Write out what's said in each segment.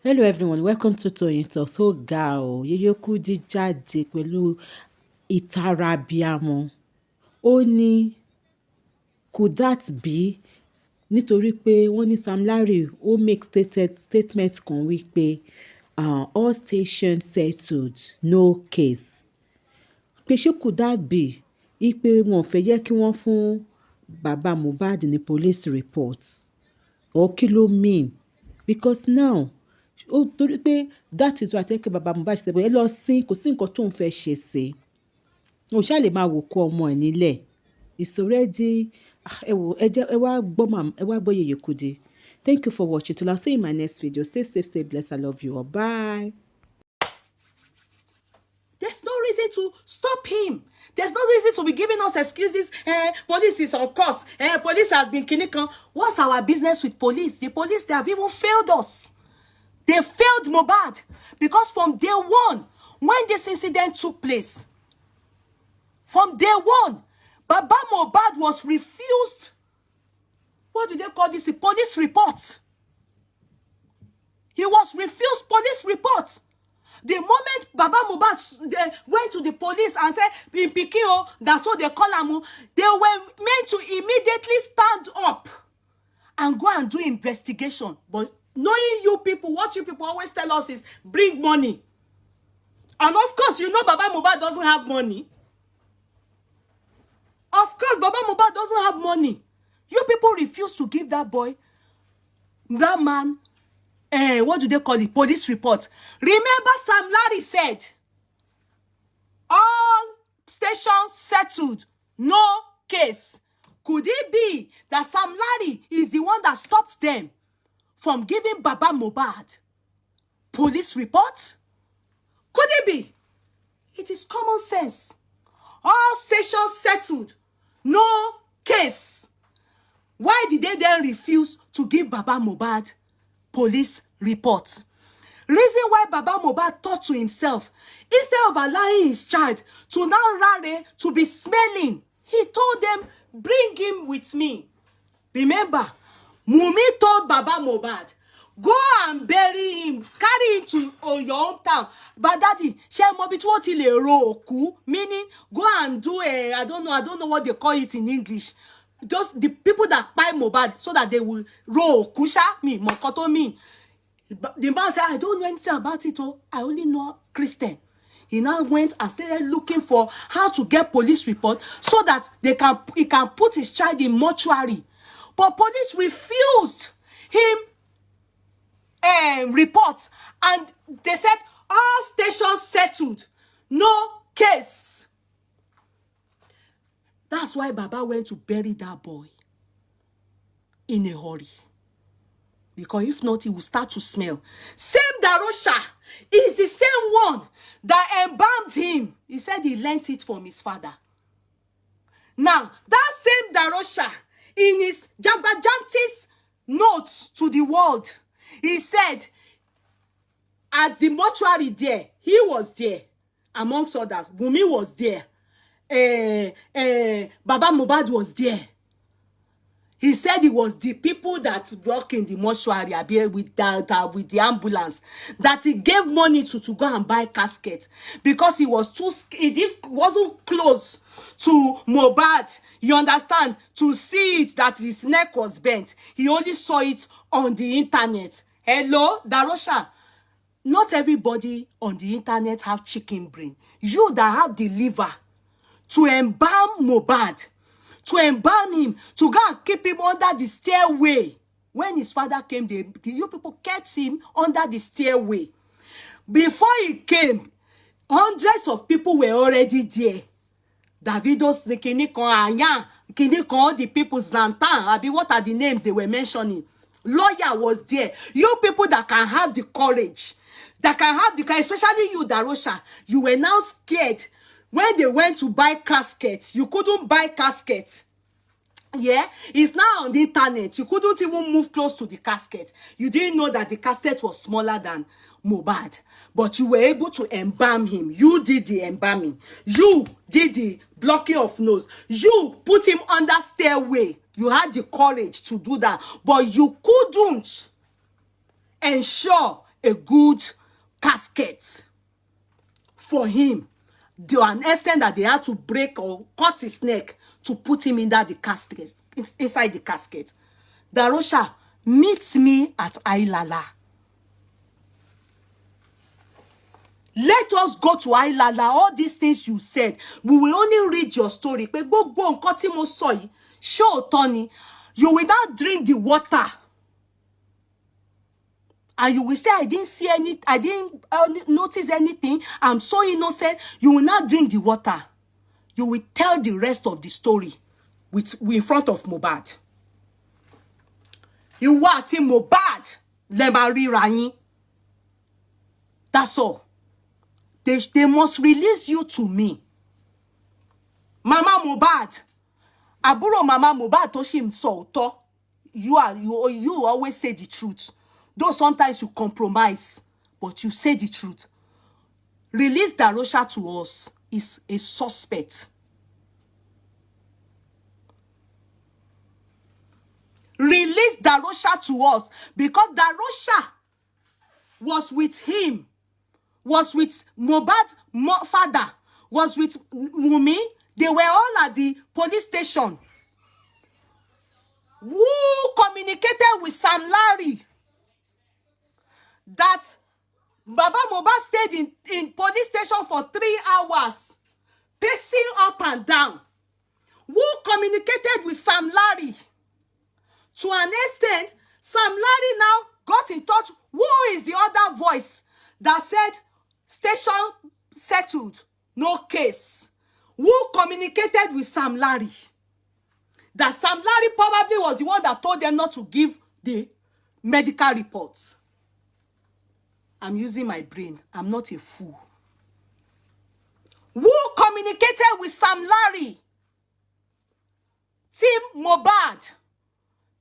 Hello everyone, welcome to Toyeen Talks. Ó ga ọ́, Yeye Kudi jáde pẹ̀lú ìtara abiyamọ. Ó ní could that be nítorí pé wọ́n ní SamLarry ó make statement kan wípé all stations settled, no case. Pé ṣé could that be wípé wọn ò fẹ́ jẹ́ kí wọ́n fún bàbá Mohbad ní police report? Or kí ló mean? Because now ó torí pé that is why àtẹ́kẹ́ bàbá Mohbad ṣe pé ẹ lọ sin kò sí nǹkan tó ń fẹ́ ṣe sí i o ṣáà lè máa wò kó ọmọ ẹ̀ nílẹ̀ it's already ẹ wò ẹ wá gbọ́ Yeye Kudi. Thank you for watching till I see you in my next video. Stay safe, stay blessed. I love you all. Bye. There's no reason to stop him. There's no reason to be giving us excuses. Police is on course. Police has been kinikan. What's our business with police? The police, they have even failed us. They failed Mohbad. Because from day one, when this incident took place, from day one, Baba Mohbad was refused. What do they call this? A police report. He was refused police report. The moment Baba Mohbad went to the police and said, in Pikin, that's what they call him, they were meant to immediately stand up and go and do investigation. But knowing you people, what you people always tell us is, bring money. And of course, you know Baba Mohbad doesn't have money. Of course, Baba Mohbad doesn't have money. You people refuse to give that boy, that man, what do they call it? Police report. Remember, SamLarry said, all stations settled, no case. Could it be that SamLarry is the one that stopped them from giving Baba Mohbad police report? Could it be? It is common sense. All stations settled, no case. Why did they then refuse to give Baba Mohbad police report? Reason why Baba Mohbad thought to himself, instead of allowing his child to now rally, to be smelling, he told them, bring him with me. Remember, Mumi told Baba Mohbad, go and bury him, carry him to your hometown. But daddy, share more between what he roku, meaning go and do I don't know what they call it in English. Just the people that buy Mohbad so that they will roll kusha me mokoto me. The man said, I don't know anything about it. Oh, I only know Christian. He now went and started looking for how to get police report so that he can put his child in mortuary. But police refused him reports, and they said all stations settled, no case. That's why Baba went to bury that boy in a hurry. Because if not, he will start to smell. Same Darosha is the same one that embalmed him. He said he learnt it from his father. Now, that same Darosha, in his Jagbajanti's notes to the world, he said, at the mortuary there, he was there. Amongst others, Wunmi was there. Baba Mohbad was there. He said it was the people that work in the mortuary with the ambulance that he gave money to go and buy casket because he was wasn't close to Mohbad. You understand? To see it that his neck was bent. He only saw it on the internet. Hello, Darosha. Not everybody on the internet have chicken brain. You that have the liver to embalm Mohbad, to embalm him, to go and keep him under the stairway. When his father came, you people kept him under the stairway. Before he came, hundreds of people were already there. Davidos, the Kinikon, Ayan, Kinikon, the people's lantan. What are the names they were mentioning? Lawyer was there. You people that can have the courage, that can have the courage, especially you, Darosha, you were now scared. When they went to buy caskets, you couldn't buy caskets. Yeah, it's now on the internet. You couldn't even move close to the casket. You didn't know that the casket was smaller than Mohbad. But you were able to embalm him. You did the embalming. You did the blocking of nose. You put him under stairway. You had the courage to do that. But you couldn't ensure a good casket for him, to an extent that they had to break or cut his neck to put him in the casket, inside the casket. Darosha, meet me at Ailala. Let us go to Ailala. All these things you said, we will only read your story. But go and cut him soy. Show Tony. You will not drink the water. And you will say, I didn't notice anything. I'm so innocent. You will not drink the water. You will tell the rest of the story in front of Mohbad. You want him Mohbad. Lemari Rani. That's all. They must release you to me. Mama Mohbad. Aburo Mama Mohbad Toshim Soto. You always say the truth. Though sometimes you compromise, but you say the truth. Release Darosha to us is a suspect. Release Darosha to us because Darosha was with him, was with Mohbad's father, was with Wumi. They were all at the police station. Who communicated with SamLarry that Baba Mohbad stayed in police station for 3 hours, pacing up and down? Who communicated with SamLarry? To an extent, SamLarry now got in touch. Who is the other voice that said, station settled, no case? Who communicated with SamLarry? That SamLarry probably was the one that told them not to give the medical reports. I'm using my brain. I'm not a fool. Who communicated with SamLarry? Team Mohbad.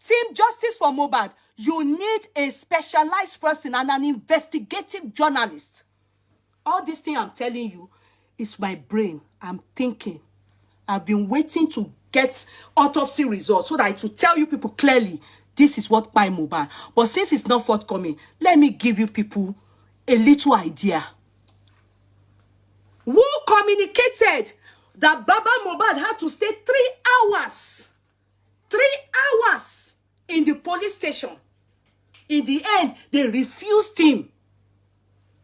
Team Justice for Mohbad. You need a specialized person and an investigative journalist. All this thing I'm telling you is my brain. I'm thinking. I've been waiting to get autopsy results so that I will tell you people clearly this is what by Mohbad. But since it's not forthcoming, let me give you people a little idea. Who communicated that Baba Mohbad had to stay 3 hours? 3 hours in the police station. In the end, they refused him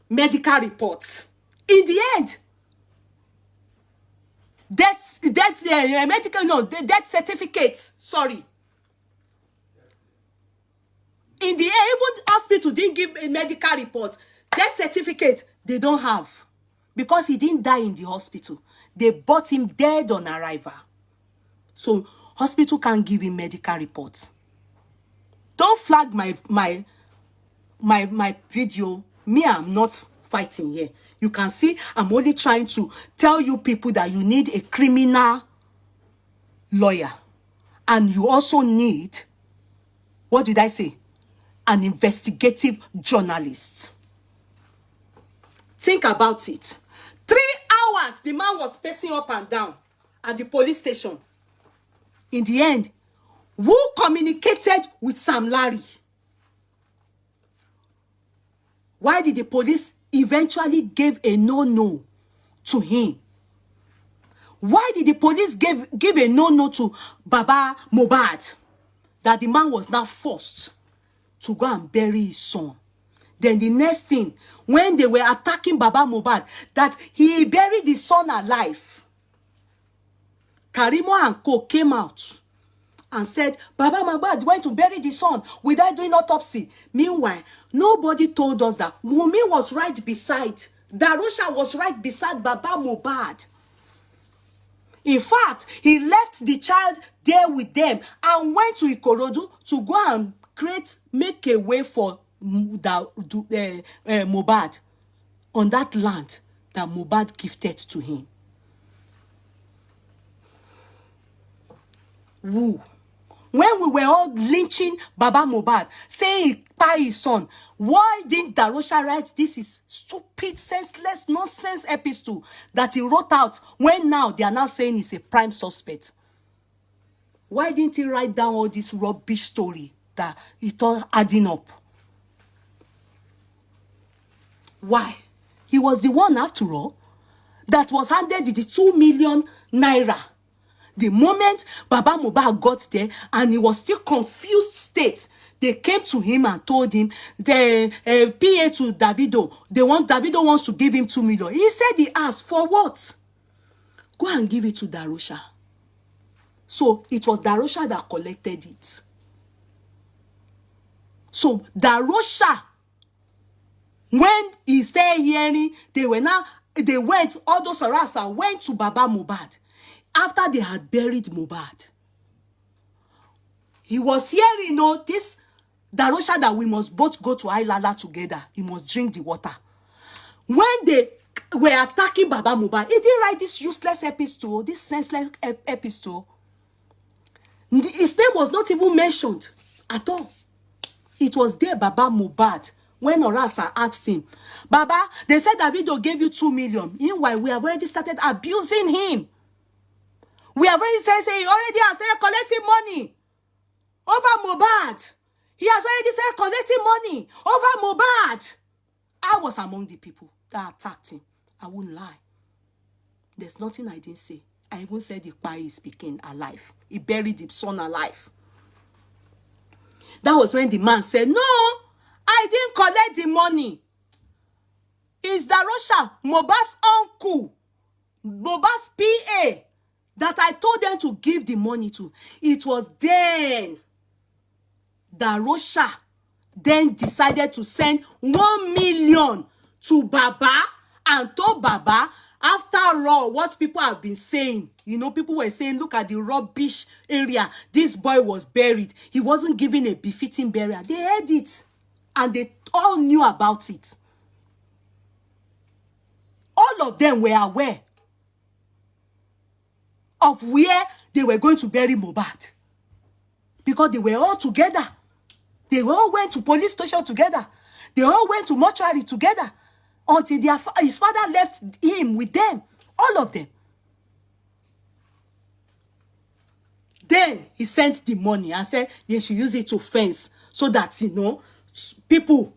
medical reports. In the end, death certificate. Sorry. In the end, even hospital didn't give a medical report. Death certificate, they don't have. Because he didn't die in the hospital. They bought him dead on arrival. So, hospital can't give him medical reports. Don't flag my video. Me, I'm not fighting here. You can see I'm only trying to tell you people that you need a criminal lawyer. And you also need, what did I say? An investigative journalist. Think about it. 3 hours the man was pacing up and down at the police station. In the end, who communicated with SamLarry? Why did the police eventually give a no-no to him? Why did the police give a no-no to Baba Mohbad? That the man was now forced to go and bury his son. Then the next thing, when they were attacking Baba Mohbad, that he buried his son alive, Karimo and Co came out and said, Baba Mohbad went to bury the son without doing autopsy. Meanwhile, nobody told us that Wunmi was right beside, Darosha was right beside Baba Mohbad. In fact, he left the child there with them and went to Ikorodu to go and make a way for Mohbad on that land that Mohbad gifted to him. Who? When we were all lynching Baba Mohbad, saying he by his son, why didn't Darosha write this is stupid, senseless, nonsense epistle that he wrote out when now they are now saying he's a prime suspect? Why didn't he write down all this rubbish story that it's all adding up? Why? He was the one, after all, that was handed the 2 million naira. The moment Baba Mohbad got there and he was still confused state, they came to him and told him the PA to Davido, Davido wants to give him 2 million. He said he asked for what? Go and give it to Darosha. So it was Darosha that collected it. So Darosha, when he started hearing, they went, all those Arasa went to Baba Mohbad after they had buried Mohbad. He was hearing, this Darosha that we must both go to Ailala together. He must drink the water. When they were attacking Baba Mohbad, he didn't write this useless epistle, this senseless epistle. His name was not even mentioned at all. It was there, Baba Mohbad. When Orasa asked him, Baba, they said Davido gave you 2 million. Meanwhile, we have already started abusing him. We have already said he already has started collecting money over Mohbad. He has already started collecting money over Mohbad. I was among the people that attacked him. I won't lie. There's nothing I didn't say. I even said the Pai is speaking alive. He buried the son alive. That was when the man said, no, I didn't collect the money. It's Darosha, Mohbad's uncle, Mohbad's PA, that I told them to give the money to. It was then Darosha then decided to send 1 million to Baba and told Baba, after all, what people have been saying, people were saying, look at the rubbish area. This boy was buried. He wasn't given a befitting burial. They heard it and they all knew about it. All of them were aware of where they were going to bury Mohbad because they were all together. They all went to police station together. They all went to mortuary together until his father left him with them. All of them. Then he sent the money and said they should use it to fence so that, people.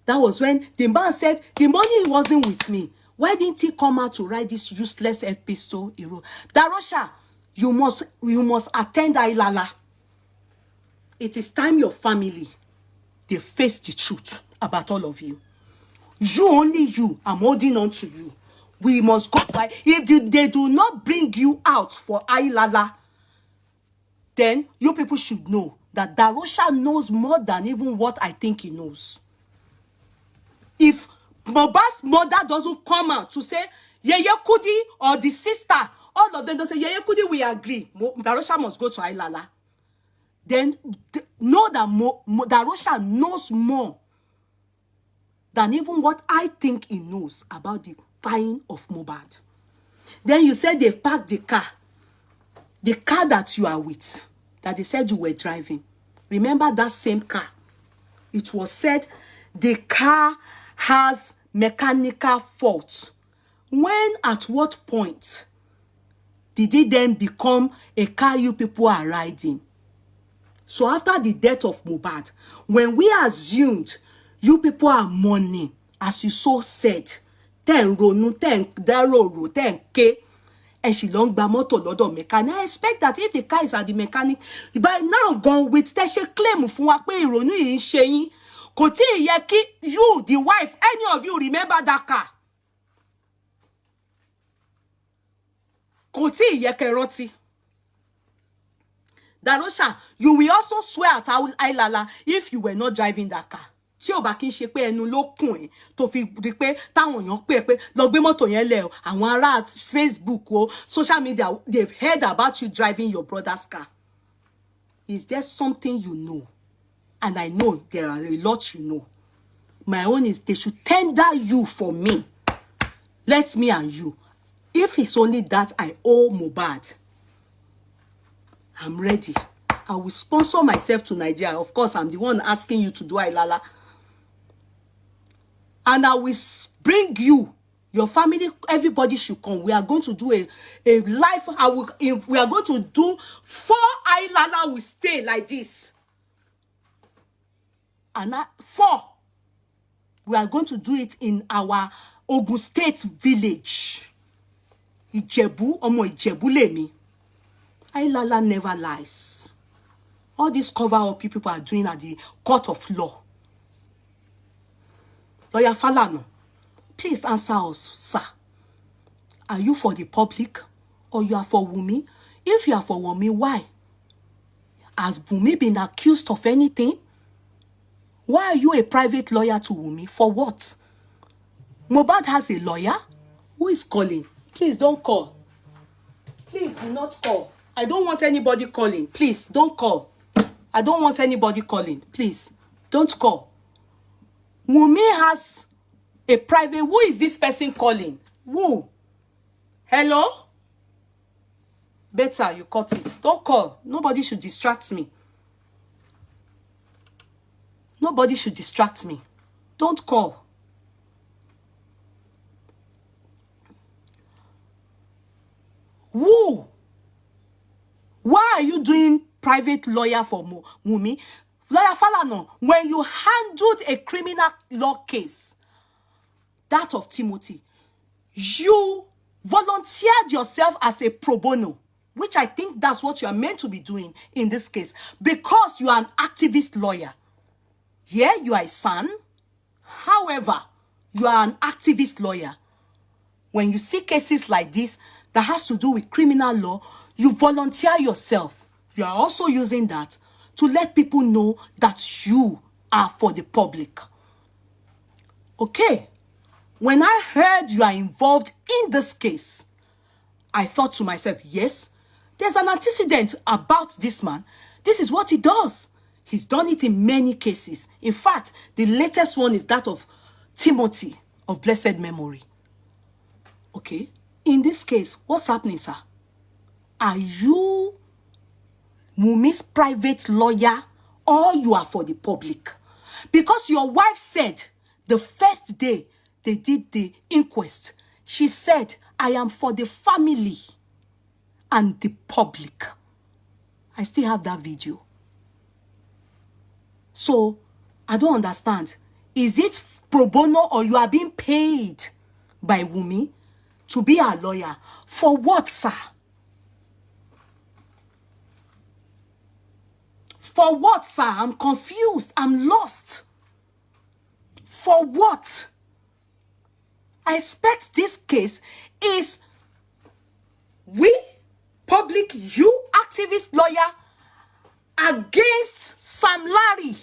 That was when the man said, the money wasn't with me. Why didn't he come out to write this useless epistle? Darosha, you must attend Ailala. It is time your family, they face the truth about all of you. Only you, I'm holding on to you. We must go to if they do not bring you out for Ailala, then you people should know that Darosha knows more than even what I think he knows. If Mohbad's mother doesn't come out to say, Yeye Kudi or the sister, all of them don't say, Yeye Kudi, we agree. Darosha must go to Ailala. Then know that Darosha knows more than even what I think he knows about the buying of Mohbad. Then you said they parked the car that you are with, that they said you were driving. Remember that same car? It was said the car has mechanical fault. When, at what point did it then become a car you people are riding? So after the death of Mohbad, when we assumed you people are mourning, as you so said, ten ronu, ten daroro, ten k, and she long gba moto lodo mechanic. I expect that if the car is at the mechanic, by now gone with she claim fún wa pé ìrònú yìí ń ṣe yín. Kò tí ì yẹ kí you, the wife, any of you remember that car. Kò tí ì yẹ kẹ́ rántí. Darosha, you will also swear at Ailala if you were not driving that car. Tí ó bá kí n ṣe pé ẹnu ló kùn ẹ́ tó fi rí pé táwọn èèyàn pé lọ gbé mọ́tò yẹn lẹ̀ o, àwọn ará Facebook o, social media, they've heard about you driving your brother's car. Is there something you know? And I know there are a lot you know. My own is they should tender you for me. Let me and you. If it's only that I owe Mohbad, I'm ready. I will sponsor myself to Nigeria. Of course, I'm the one asking you to do Ailala. And I will bring you, your family, everybody should come. We are going to do a live. We are going to do 4 Ailala will stay like this. And 4 we are going to do it in our Ogun State village. Ijebu, Omo Ijebu lemi. Ailala never lies. All this cover-up people are doing at the court of law. Lawyer Falana, please answer us, sir. Are you for the public or you are for Wunmi? If you are for Wunmi, why? Has Wunmi been accused of anything? Why are you a private lawyer to Wunmi? For what? Mohbad has a lawyer? Who is calling? Please don't call. Please do not call. I don't want anybody calling. Please don't call. I don't want anybody calling. Please don't call. Wunmi has a private. Who is this person calling? Who? Hello? Better you cut it. Don't call. Nobody should distract me. Nobody should distract me. Don't call. Who? Why are you doing private lawyer for Wunmi? Lawyer Falana, when you handled a criminal law case, that of Timothy, you volunteered yourself as a pro bono, which I think that's what you are meant to be doing in this case, because you are an activist lawyer. Yeah, you are a son. However, you are an activist lawyer. When you see cases like this that has to do with criminal law, you volunteer yourself. You are also using that to let people know that you are for the public. Okay. When I heard you are involved in this case, I thought to myself, yes, there's an antecedent about this man. This is what he does. He's done it in many cases. In fact, the latest one is that of Timothy of blessed memory. Okay. In this case, what's happening, sir? Are you Wunmi's private lawyer or you are for the public? Because your wife said the first day they did the inquest, she said, I am for the family and the public. I still have that video. So, I don't understand. Is it pro bono or you are being paid by Wunmi to be a lawyer? For what, sir? For what, sir? I'm confused. I'm lost. For what? I expect this case is we, public, you, activist lawyer, against SamLarry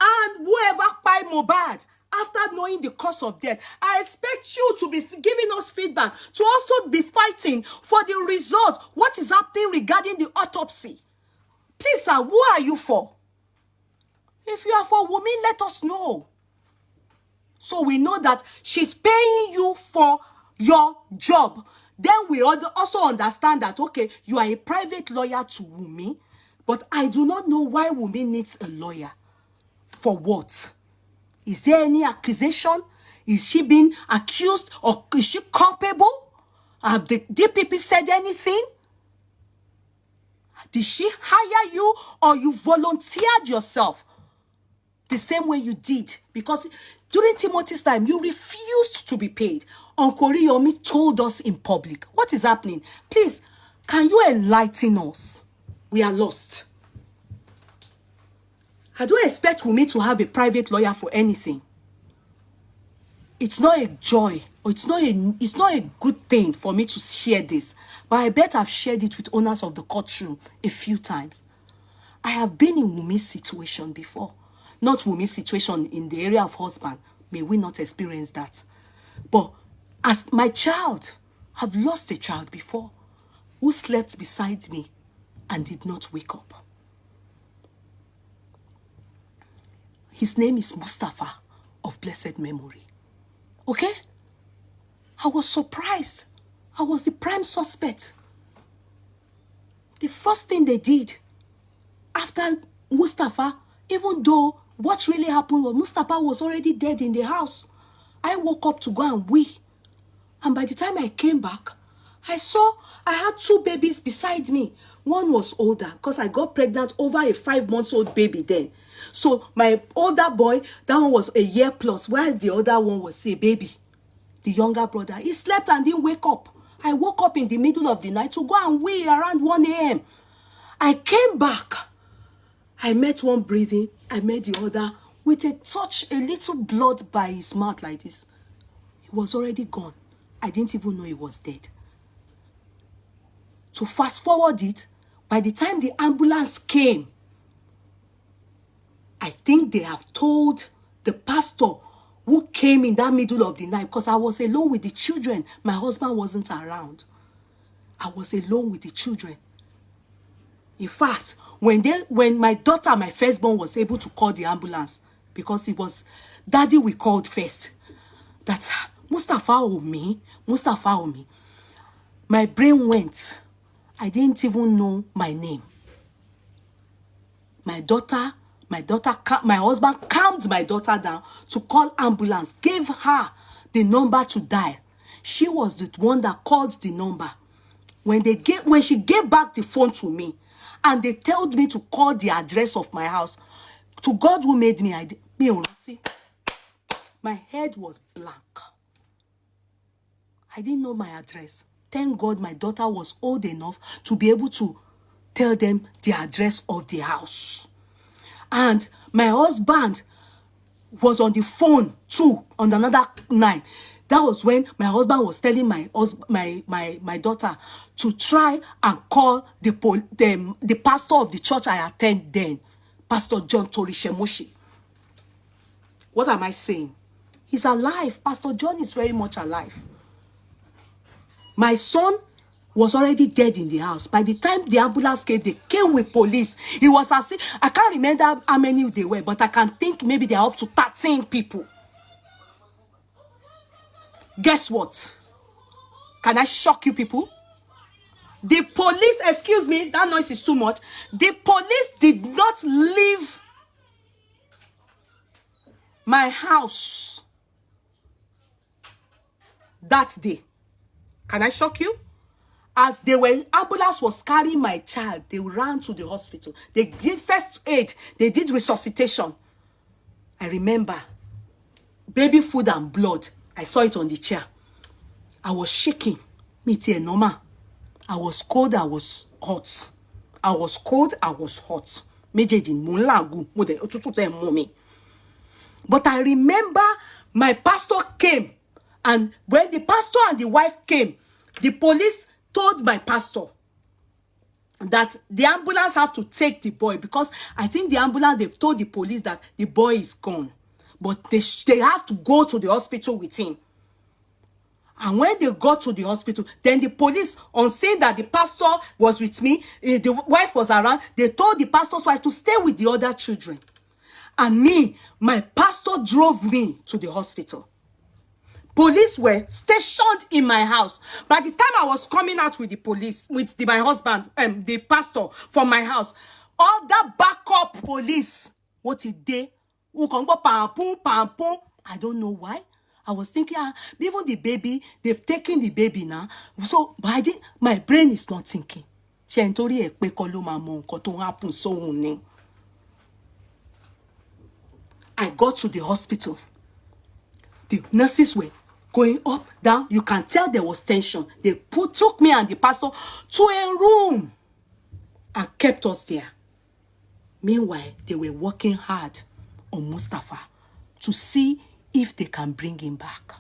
and whoever by Mohbad after knowing the cause of death. I expect you to be giving us feedback, to also be fighting for the result. What is happening regarding the autopsy? Please, sir, who are you for? If you are for Wunmi, let us know. So we know that she's paying you for your job. Then we also understand that, okay, you are a private lawyer to Wunmi, but I do not know why Wunmi needs a lawyer. For what? Is there any accusation? Is she being accused or is she culpable? Have the DPP said anything? Did she hire you or you volunteered yourself the same way you did? Because during Timothy's time, you refused to be paid. Uncle Riyomi told us in public. What is happening? Please, can you enlighten us? We are lost. I don't expect Wunmi to have a private lawyer for anything. It's not a joy, or it's not a good thing for me to share this. But I bet I've shared it with owners of the courtroom a few times. I have been in Wunmi's situation before. Not Wunmi's situation in the area of husband. May we not experience that. But as my child, I've lost a child before who slept beside me and did not wake up. His name is Mustafa of blessed memory. Okay? I was surprised. I was the prime suspect. The first thing they did after Mustafa, even though what really happened was Mustafa was already dead in the house. I woke up to go and wee. And by the time I came back, I saw I had 2 babies beside me. One was older because I got pregnant over a 5-month-old baby then. So my older boy, that one was a year plus, while the other one was a baby. The younger brother, he slept and didn't wake up. I woke up in the middle of the night to go and wee around 1 a.m. I came back. I met one breathing. I met the other with a touch, a little blood by his mouth like this. He was already gone. I didn't even know he was dead. To fast forward it, by the time the ambulance came, I think they have told the pastor who came in that middle of the night, because I was alone with the children. My husband wasn't around. I was alone with the children. In fact, when my daughter, my firstborn, was able to call the ambulance, because it was daddy we called first, that Mustafa Omi, my brain went. I didn't even know my name. My husband calmed my daughter down to call ambulance, gave her the number to dial. She was the one that called the number. When she gave back the phone to me, and they told me to call the address of my house, to God who made me, my head was blank. I didn't know my address. Thank God my daughter was old enough to be able to tell them the address of the house. And my husband was on the phone too on another line. That was when my husband was telling my daughter to try and call the pastor of the church I attend then, Pastor John Torishemoshi. What am I saying? He's alive. Pastor John is very much alive. My son was already dead in the house. By the time the ambulance came, they came with police. It was as if, I can't remember how many they were, but I can think maybe they are up to 13 people. Guess what? Can I shock you people? The police, excuse me, that noise is too much. The police did not leave my house that day. Can I shock you? As ambulance was carrying my child, they ran to the hospital. They did first aid. They did resuscitation. I remember baby food and blood. I saw it on the chair. I was shaking. Normal. I was cold. I was hot. I was cold. I was hot. But I remember my pastor came, and when the pastor and the wife came, the police told my pastor that the ambulance have to take the boy, because I think the ambulance, they told the police that the boy is gone, but they have to go to the hospital with him. And when they got to the hospital, then the police, on saying that the pastor was with me, the wife was around, they told the pastor's wife to stay with the other children. And me, my pastor drove me to the hospital. Police were stationed in my house. By the time I was coming out with the police, with my husband, the pastor from my house, all that backup police, what did they? I don't know why. I was thinking, even the baby, they've taken the baby now. So, but my brain is not thinking. I got to the hospital. The nurses were going up, down. You can tell there was tension. They took me and the pastor to a room and kept us there. Meanwhile, they were working hard on Mustafa to see if they can bring him back.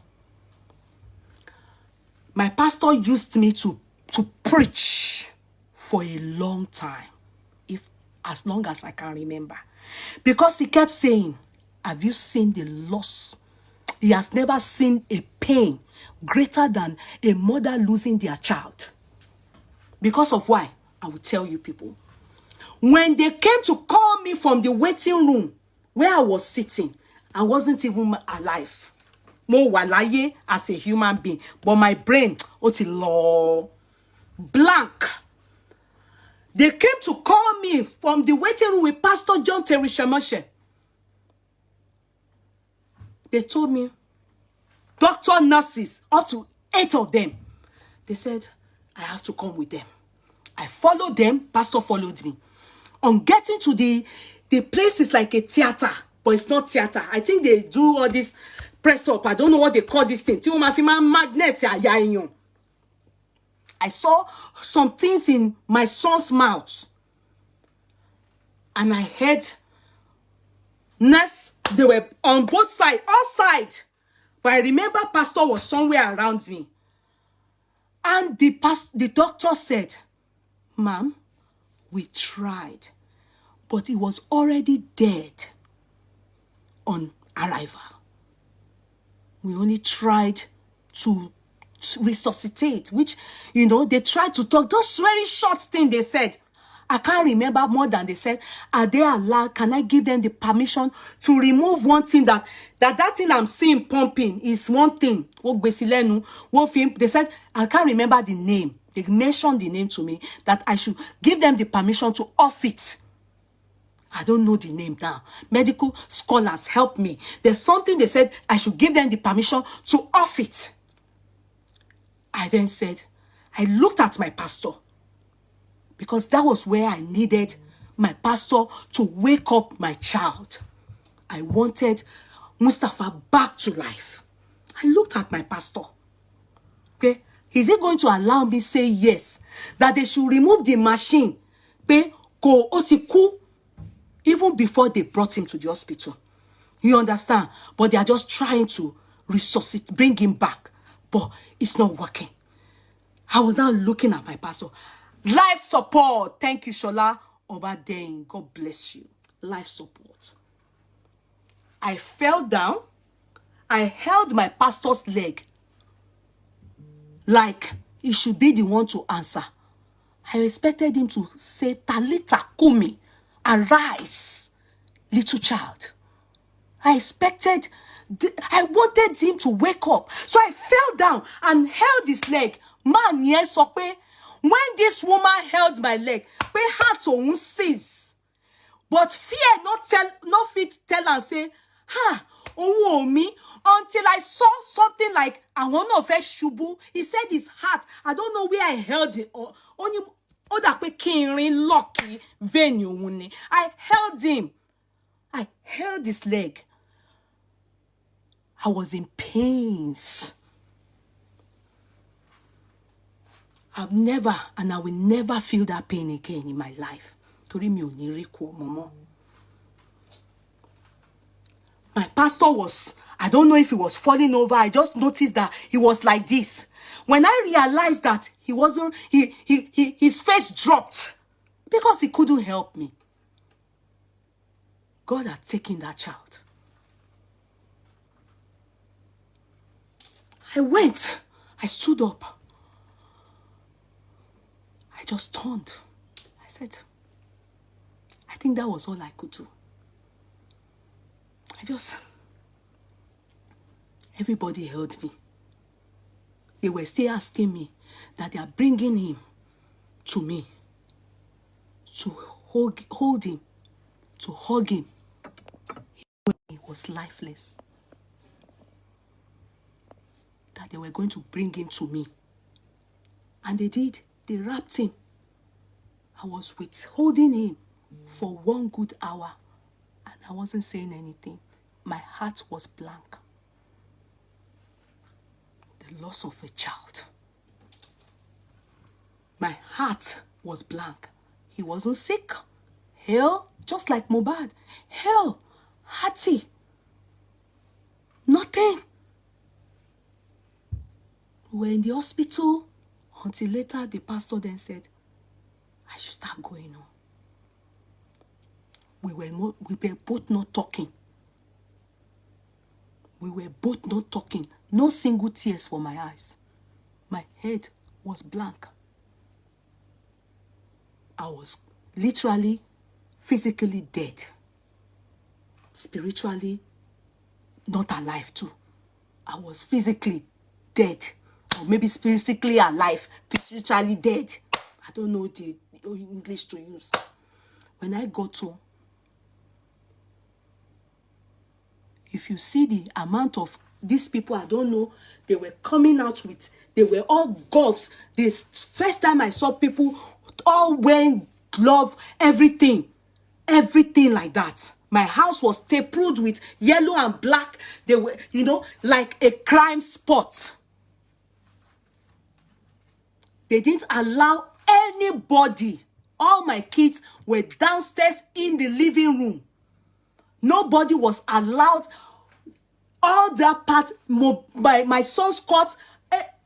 My pastor used me to preach for a long time, as long as I can remember. Because he kept saying, have you seen the loss? He has never seen a pain greater than a mother losing their child. Because of why? I will tell you people. When they came to call me from the waiting room where I was sitting, I wasn't even alive. Mo walaye as a human being. But my brain, blank. They came to call me from the waiting room with Pastor John Terishemashe. They told me, doctor, nurses, up to 8 of them. They said, I have to come with them. I followed them. Pastor followed me. On getting to the The place is like a theater, but it's not theater. I think they do all this press up. I don't know what they call this thing. Magnet. I saw some things in my son's mouth. And I heard nurse, they were on both sides, all sides. But I remember pastor was somewhere around me. And the doctor said, ma'am, we tried, but he was already dead on arrival. We only tried to resuscitate, which, they tried to talk. Those very short thing they said. I can't remember more than they said. Are they allowed? Can I give them the permission to remove one thing that thing I'm seeing pumping is one thing. They said, I can't remember the name. They mentioned the name to me that I should give them the permission to off it. I don't know the name now. Medical scholars help me. There's something they said I should give them the permission to off it. I then said, I looked at my pastor because that was where I needed my pastor to wake up my child. I wanted Mustafa back to life. I looked at my pastor. Okay, is he going to allow me say yes, that they should remove the machine? Even before they brought him to the hospital. You understand? But they are just trying to resuscitate, bring him back. But it's not working. I was now looking at my pastor. Life support. Thank you, Shola Obadeng. God bless you. Life support. I fell down. I held my pastor's leg like he should be the one to answer. I expected him to say, Talita Kumi. Arise, little child. I wanted him to wake up. So I fell down and held his leg. Man, yes, okay. When this woman held my leg, my heart so seize. But fear not fit tell and say, me, until I saw something like, I want to fetch shubu. He said his heart. I don't know where I held it. Only lucky venue. I held him. I held his leg. I was in pains. I've never and I will never feel that pain again in my life. My pastor was, I don't know if he was falling over. I just noticed that he was like this. When I realized that he wasn't, his face dropped because he couldn't help me. God had taken that child. I stood up. I just turned. I said, I think that was all I could do. Everybody held me. They were still asking me that they are bringing him to me to hold him, to hug him. He was lifeless. That they were going to bring him to me. And they did. They wrapped him. I was withholding him for 1 good hour. And I wasn't saying anything. My heart was blank. The loss of a child. My heart was blank. He wasn't sick. Hell, just like Mohbad. Hell, hearty. Nothing. We were in the hospital until later the pastor then said, I should start going on. We were both not talking. We were both not talking. No single tears for my eyes. My head was blank. I was literally, physically dead. Spiritually, not alive too. I was physically dead. Or maybe physically alive, spiritually dead. I don't know the English to use. When I got home, if you see the amount of these people, I don't know, they were coming out with, they were all gloves. This first time I saw people all wearing gloves, everything. everything like that. My house was stapled with yellow and black. They were, like a crime spot. They didn't allow anybody. All my kids were downstairs in the living room. Nobody was allowed. All that part, my son's cot,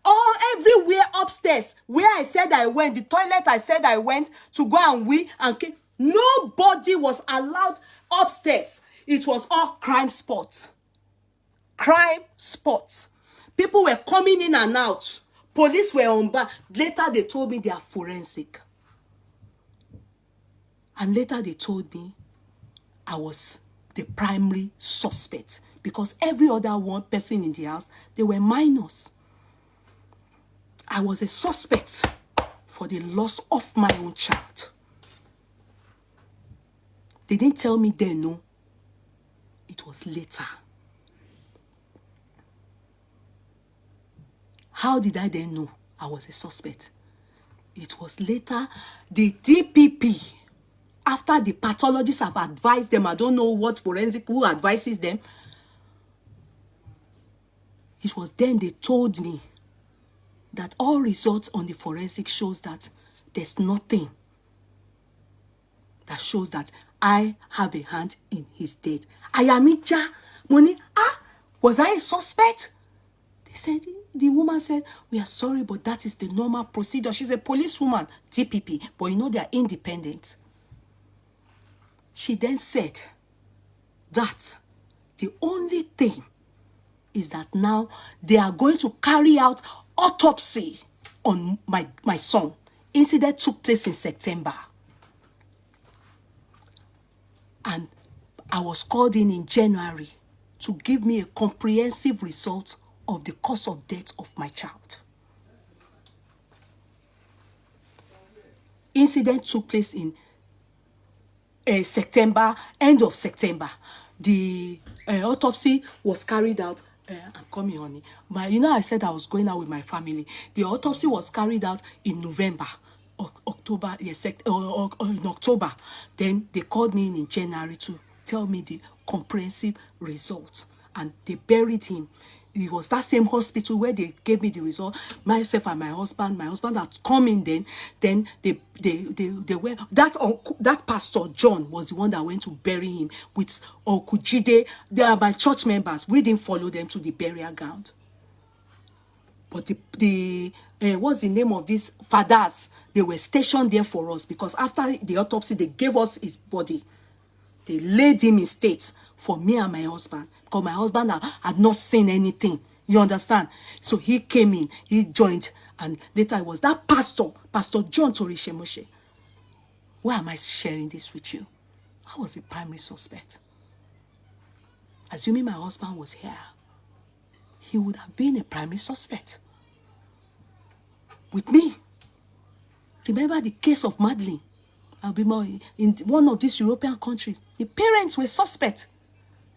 all everywhere upstairs, where I said I went, the toilet I said I went to go and wee and came. Nobody was allowed upstairs. It was all crime spots. Crime spots. People were coming in and out. Police were on bar. Later they told me they are forensic. And later they told me I was the primary suspect because every other one person in the house, they were minors. I was a suspect for the loss of my own child. They didn't tell me then, no. It was later. How did I then know I was a suspect? It was later. The DPP, after the pathologists have advised them, I don't know what forensic, who advises them. It was then they told me that all results on the forensic shows that there's nothing that shows that I have a hand in his death. Ayamija, money, was I a suspect? They said, the woman said, we are sorry, but that is the normal procedure. She's a policewoman, DPP, but they are independent. She then said that the only thing is that now they are going to carry out autopsy on my son. Incident took place in September. And I was called in January to give me a comprehensive result of the cause of death of my child. Incident took place in September, end of September. The autopsy was carried out. I'm coming, honey. I said I was going out with my family. The autopsy was carried out in November. October, yes, or in October. Then they called me in January to tell me the comprehensive results, and they buried him. It was that same hospital where they gave me the result. Myself and my husband had come in. Then they were that Pastor John was the one that went to bury him with Kudi. They are my church members. We didn't follow them to the burial ground. But what's the name of these fathers? They were stationed there for us because after the autopsy, they gave us his body. They laid him in state for me and my husband because my husband had not seen anything. You understand? So he came in, he joined, and later it was that Pastor John Torishe Moshe. Why am I sharing this with you? I was the primary suspect. Assuming my husband was here, he would have been a primary suspect with me. Remember the case of Madeline? I'll be more in one of these European countries. The parents were suspect.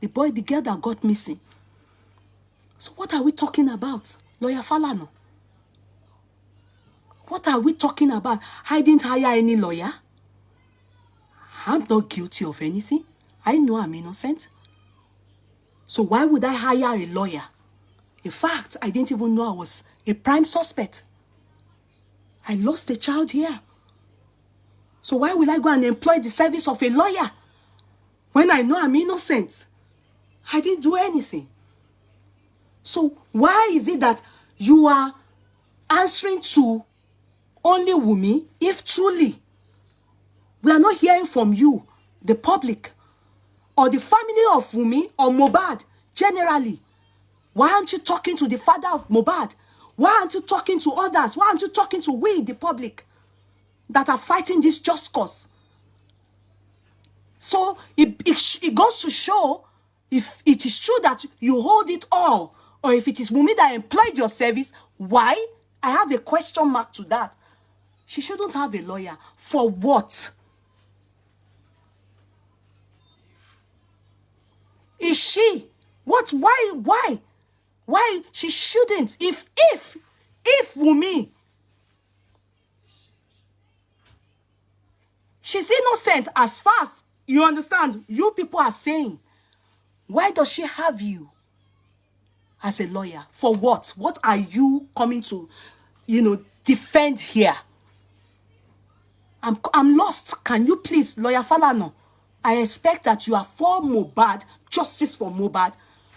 The girl that got missing. So what are we talking about? Lawyer Falano. What are we talking about? I didn't hire any lawyer. I'm not guilty of anything. I know I'm innocent. So why would I hire a lawyer? In fact, I didn't even know I was a prime suspect. I lost a child here. So why will I go and employ the service of a lawyer when I know I'm innocent? I didn't do anything. So why is it that you are answering to only Wumi if truly we are not hearing from you, the public, or the family of Wumi or Mohbad generally? Why aren't you talking to the father of Mohbad? Why aren't you talking to others? Why aren't you talking to we, the public, that are fighting this just cause? So it goes to show, if it is true that you hold it all, or if it is Wumi that employed your service, why? I have a question mark to that. She shouldn't have a lawyer. For what? Is she? What? Why? Why she shouldn't? If Wumi, she's innocent as far as You understand? You people are saying, why does she have you as a lawyer? For what? What are you coming to, defend here? I'm lost. Can you please, Lawyer Falana? I expect that you are for Mohbad, justice for Mohbad,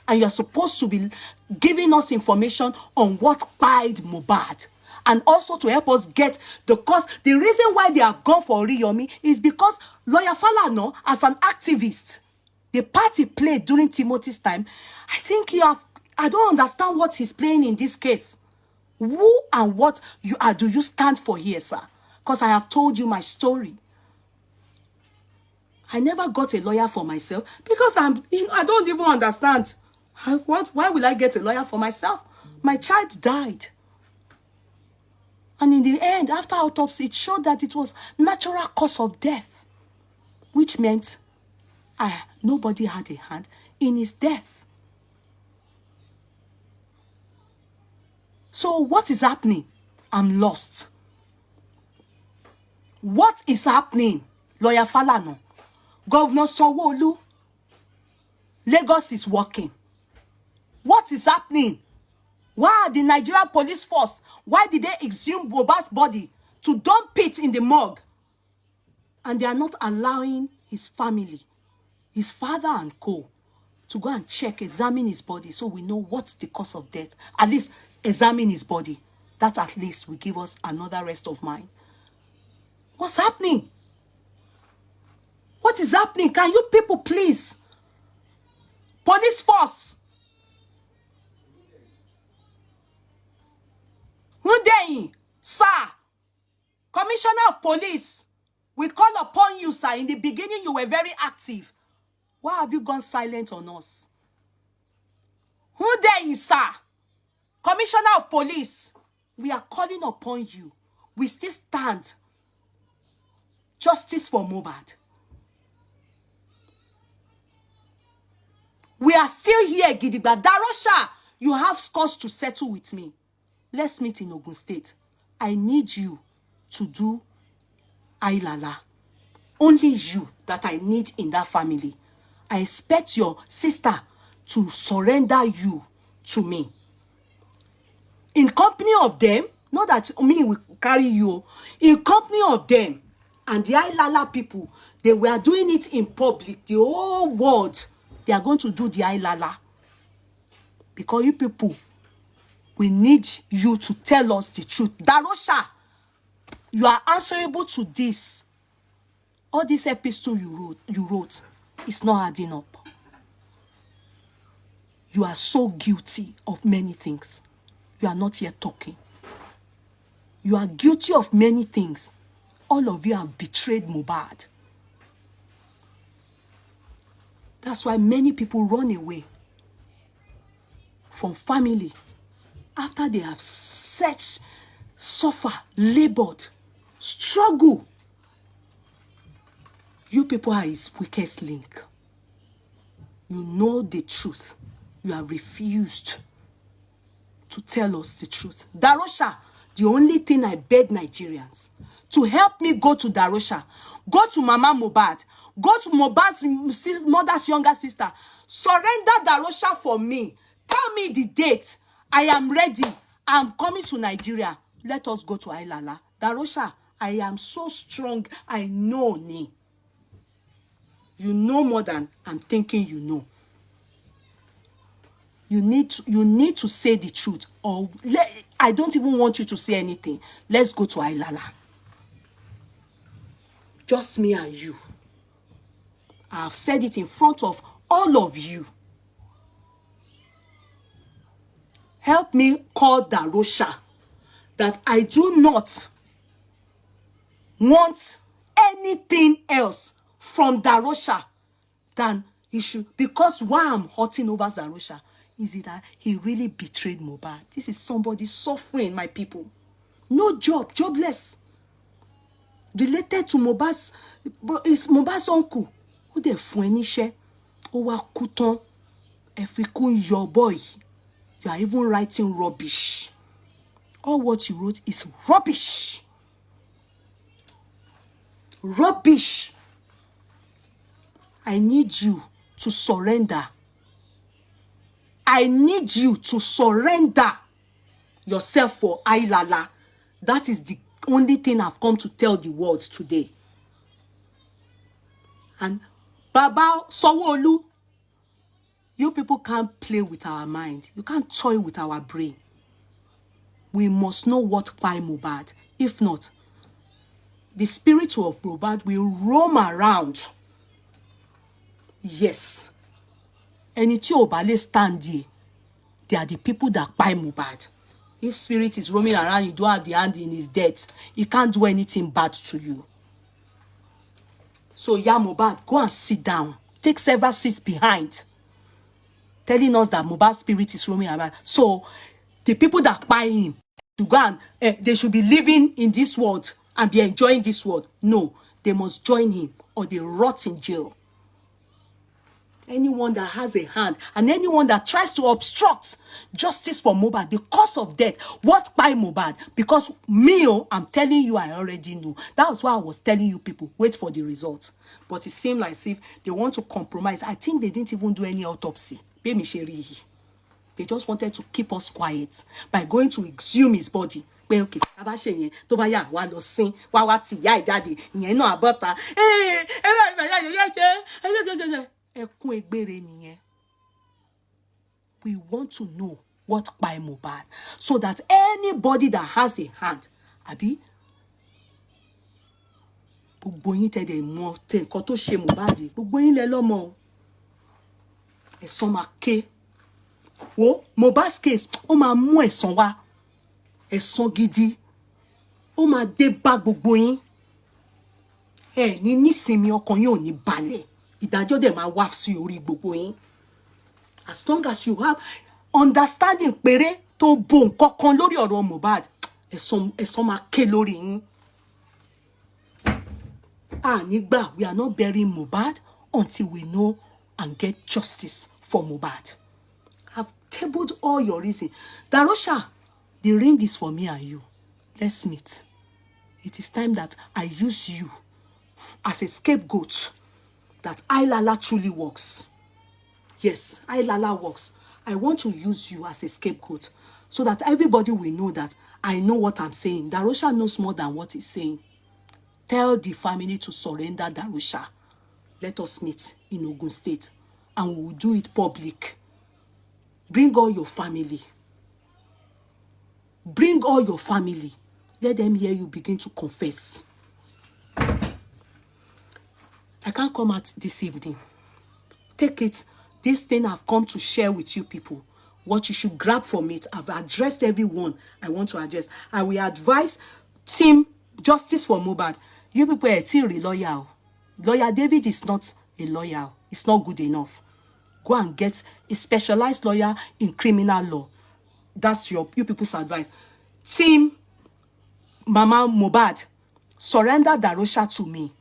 and you're supposed to be giving us information on what died Mohbad. And also to help us get the cause. The reason why they have gone for Oriyomi is because Lawyer Falana, as an activist, the part he played during Timothy's time, I don't understand what he's playing in this case. Who and what do you stand for here, sir? Because I have told you my story. I never got a lawyer for myself because I don't even understand. Why will I get a lawyer for myself? My child died. And in the end, after autopsy, it showed that it was natural cause of death, which meant nobody had a hand in his death. So what is happening? I'm lost. What is happening, Lawyer Falana? Governor Sanwo-Olu, Lagos is working. What is happening? Why are the Nigerian police force? Why did they exhume Mohbad's body to dump it in the morgue? And they are not allowing his family, his father and co, to go and examine his body so we know what's the cause of death. At least examine his body. That at least will give us another rest of mind. What's happening? What is happening? Can you people please? Police force. Yeye, sir, Commissioner of Police, we call upon you, sir. In the beginning, you were very active. Why have you gone silent on us? Yeye, sir, Commissioner of Police, we are calling upon you. We still stand. Justice for Mohbad. We are still here, Gidigba. Darosha, you have scores to settle with me. Let's meet in Ogun State. I need you to do Ailala. Only you that I need in that family. I expect your sister to surrender you to me. In company of them, not that me will carry you. In company of them and the Ailala people, they were doing it in public. The whole world, they are going to do the Ailala. Because you people, we need you to tell us the truth. Darosha, you are answerable to this. All this epistle you wrote, it's not adding up. You are so guilty of many things. You are not yet talking. You are guilty of many things. All of you have betrayed Mohbad. That's why many people run away from family after they have searched, suffer, labored, struggle. You people are his weakest link. You know the truth. You have refused to tell us the truth. Darosha, the only thing I beg Nigerians, to help me go to Darosha, go to Mama Mohbad, go to Mohbad's mother's younger sister, surrender Darosha for me. Tell me the date. I am ready. I'm coming to Nigeria. Let us go to Ailala. Darosha, I am so strong. I know me. You know more than I'm thinking you know. You need to say the truth. Or I don't even want you to say anything. Let's go to Ailala. Just me and you. I've said it in front of all of you. Help me call Darosha that I do not want anything else from Darosha than he should. Because why I'm hurting over Darosha is it that he really betrayed Mohbad. This is somebody suffering, my people. No job, jobless. Related to Mohbad's uncle. Who they furnish? Owa kuton. Efikun your boy. You are even writing rubbish. All what you wrote is rubbish. Rubbish. I need you to surrender. I need you to surrender yourself for Ailala. That is the only thing I've come to tell the world today. And Baba Sanwo-Olu, you people can't play with our mind. You can't toy with our brain. We must know what by Mohbad. If not, the spirit of Mohbad will roam around. Yes. Ẹni tí ò bá lè stand there, they are the people that buy Mohbad. If spirit is roaming around, you don't have the hand in his death, he can't do anything bad to you. So, yeah, Mohbad, go and sit down. Take several seats behind, telling us that Mohbad's spirit is roaming around. So, the people that buy him, to go and, they should be living in this world and be enjoying this world. No, they must join him or they rot in jail. Anyone that has a hand and anyone that tries to obstruct justice for Mohbad, the cause of death, what by Mohbad? Because me, I'm telling you, I already know. That was why I was telling you people, wait for the result. But it seemed like if they want to compromise. I think they didn't even do any autopsy. They just wanted to keep us quiet by going to exhume his body. Okay, tó bá yá wá lọ sin wá ti ìyá ìjáde ìyẹn náà àbọ̀ta ẹkún egbére nìyẹn. We want to know what by Mohbad so that anybody that has a hand, àbí gbogbo yín tẹ́ dẹ̀ mọ̀ tẹ́ nǹkan tó ṣe Mohbad, gbogbo yín lẹ lọ́mọ ẹ̀san máa ké. Wo Mohbad's case ó máa mú ẹ̀san wá, ẹ̀san gidi ó máa dé bá gbogbo yín. Ẹ ní nísinmi, ọkàn yín ò ní balẹ̀, ìdájọ́ dẹ̀ máa wá sí orí gbogbo yín. As long as you have understanding péré tó bo nǹkan kan lórí ọ̀rọ̀ Mohbad, ẹ̀san máa ké lórí yín. Nígbà, we are not burying Mohbad until we know and get justice for Mohbad. I've tabled all your reasons. Darosha, the ring is for me and you. Let's meet. It is time that I use you as a scapegoat. That Ailala truly works. Yes, Ailala works. I want to use you as a scapegoat so that everybody will know that I know what I'm saying. Darosha knows more than what he's saying. Tell the family to surrender Darosha. Let us meet in Ogun State and we will do it public. Bring all your family. Bring all your family. Let them hear you begin to confess. I can't come out this evening. Take it. This thing I've come to share with you people. What you should grab from it. I've addressed everyone I want to address. I will advise Team Justice for Mohbad. You people are still a lawyer. Lawyer David is not a lawyer. It's not good enough. Go and get a specialized lawyer in criminal law. That's you people's advice. Team Mama Mohbad, surrender Darosha to me.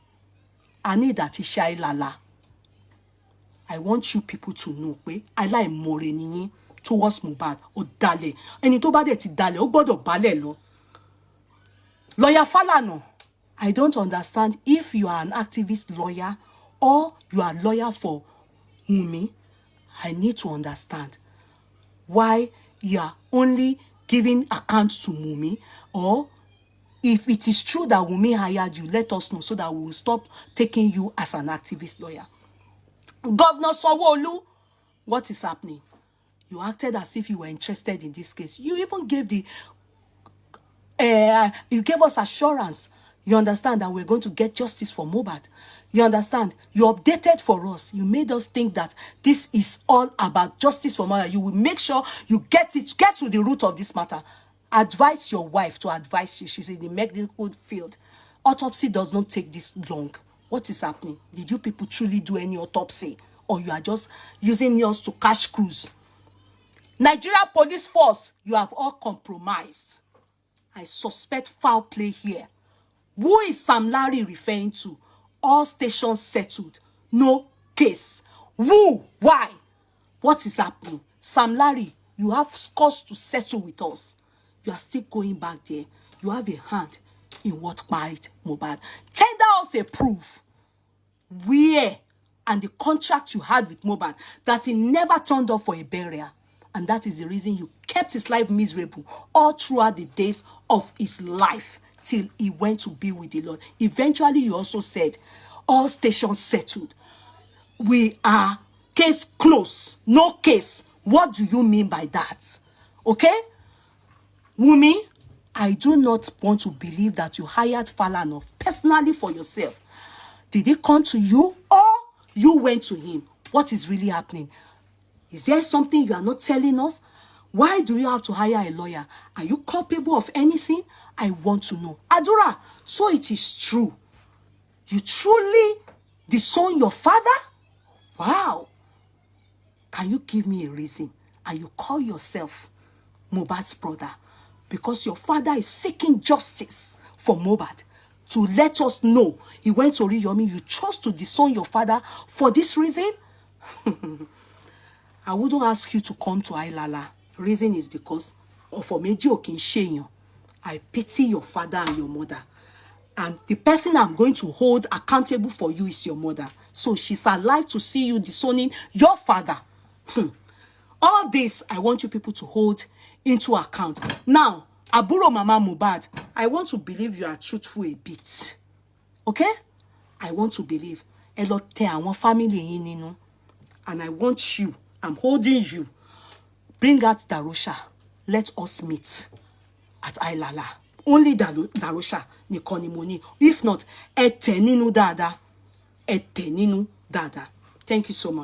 I need that Ishai Lala. I want you people to know pé aláìmoore ni yín towards Mohbad. Ọ̀dàlẹ̀. Ẹni tó bá dẹ̀ ti dàlẹ̀, ó gbọ́dọ̀ balẹ̀ lọ. Lawyer Falana, I don't understand if you are an activist lawyer or you are a lawyer for Wunmi. I need to understand why you are only giving account to Wunmi, or if it is true that Wunmi hired you, let us know so that we will stop taking you as an activist lawyer. Governor Sanwo-Olu, what is happening? You acted as if you were interested in this case. You even gave you gave us assurance. You understand that we're going to get justice for Mohbad. You understand? You updated for us. You made us think that this is all about justice for Mohbad. You will make sure you get to the root of this matter. Advise your wife to advise you. She's in the medical field. Autopsy does not take this long. What is happening? Did you people truly do any autopsy? Or you are just using yours to cash cruise? Nigeria Police Force, you have all compromised. I suspect foul play here. Who is SamLarry referring to? All stations settled. No case. Who? Why? What is happening? SamLarry, you have cause to settle with us. You are still going back there. You have a hand in what married Mohbad. Tender us a proof. Where and the contract you had with Mohbad, that he never turned up for a burial. And that is the reason you kept his life miserable all throughout the days of his life till he went to be with the Lord. Eventually, you also said, all stations settled. We are case closed. No case. What do you mean by that? Okay? Wumi, I do not want to believe that you hired Falana personally for yourself. Did he come to you or you went to him? What is really happening? Is there something you are not telling us? Why do you have to hire a lawyer? Are you culpable of anything? I want to know. Adura, so it is true. You truly disown your father? Wow. Can you give me a reason? And you call yourself Mohbad's brother because your father is seeking justice for Mohbad. To let us know he went to Oriyomi, you chose to disown your father for this reason? I wouldn't ask you to come to Ailala. Reason is because for Meji Okinsheyan, I pity your father and your mother. And the person I'm going to hold accountable for you is your mother. So she's alive to see you disowning your father. All this, I want you people to hold into account. Now, Aburo Mama Mohbad, I want to believe you are truthful a bit. Okay? I want to believe. Elote àwọn family yín nínú. And I want you, I'm holding you. Bring out Darosha. Let us meet at Ailala. Only Darosha nìkan ni mo ní. If not, ẹ tẹ̀ nínú dáadáa. Ẹ tẹ̀ nínú dáadáa. Thank you so much.